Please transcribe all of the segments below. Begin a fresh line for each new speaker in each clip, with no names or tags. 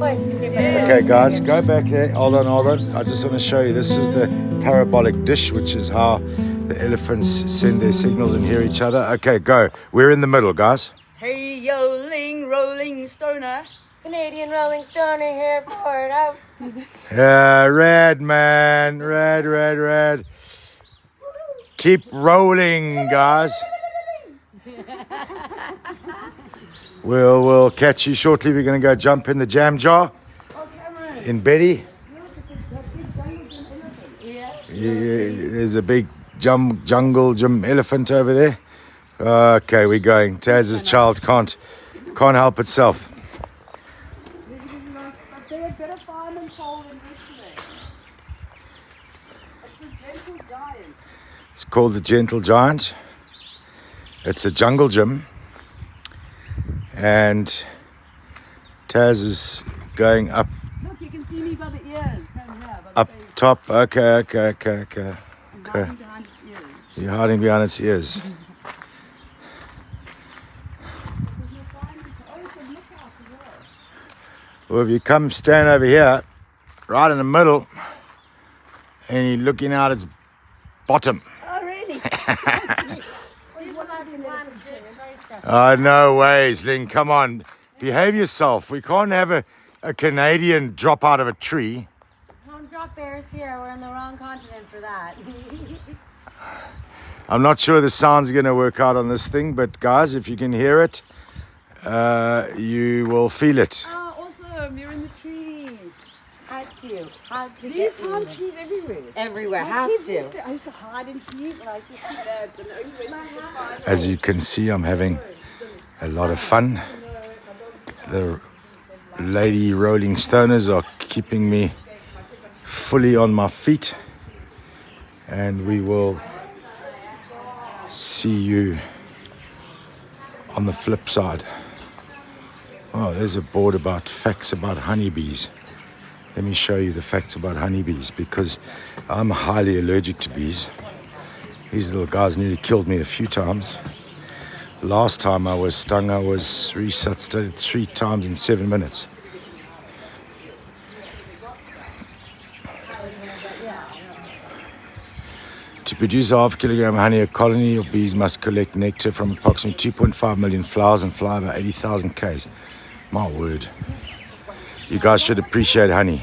Okay, guys, go back there. Hold on. I just want to show you. This is the parabolic dish, which is how the elephants send their signals and hear each other. Okay, go. We're in the middle, guys.
Hey, yoling, rolling stoner.
Canadian Rolling Stoner here for it out.
Yeah, red, man. Red. Keep rolling, guys. We'll catch you shortly. We're going to go jump in the jam jar in Betty. There's a big jungle gym elephant over there. Okay, we're going. Taz's child can't help itself. It's called the Gentle Giant. It's a jungle gym. And Taz is going up.
Look, you can see me by the ears.
Up top. Okay.
I'm hiding behind its ears.
You're hiding behind its ears. Well, if you come stand over here, right in the middle, and you're looking out its bottom.
Oh, really?
Oh, no ways, Ling. Come on. Behave yourself. We can't have a Canadian drop out of a tree.
Don't drop bears here. We're in the wrong continent for that.
I'm not sure the sound's going to work out on this thing, but guys, if you can hear it, you will feel it.
Oh, awesome. You're in the tree.
Had to
Do you palm trees everywhere?
everywhere.
My
Have
kids
to.
I used to hide in trees and I used to see labs and the only way they could find
As you can see, I'm having a lot of fun. The lady rolling stoners are keeping me fully on my feet, and we will see you on the flip side. Oh, there's a board about facts about honeybees. Let me show you the facts about honeybees, because I'm highly allergic to bees. These little guys nearly killed me a few times. Last time I was stung, I was resuscitated 3 times in 7 minutes. To produce a ½ kilogram of honey, a colony of bees must collect nectar from approximately 2.5 million flowers and fly over 80,000 k's. My word. You guys should appreciate honey.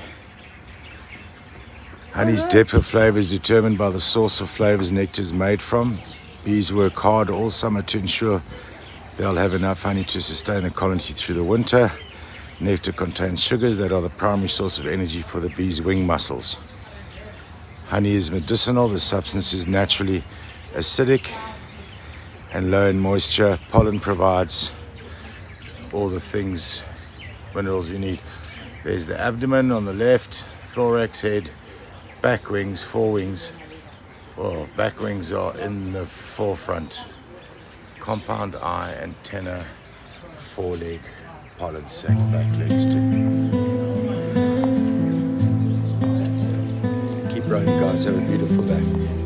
Honey's depth of flavor is determined by the source of flavors nectar is made from. Bees work hard all summer to ensure they'll have enough honey to sustain the colony through the winter. Nectar contains sugars that are the primary source of energy for the bees' wing muscles. Honey is medicinal. The substance is naturally acidic and low in moisture. Pollen provides all the things, minerals you need. There's the abdomen on the left, thorax, head, back wings, forewings. Well, back wings are in the forefront. Compound eye, antenna, foreleg, pollen sac, back legs too. Keep rolling, guys. Have a beautiful day.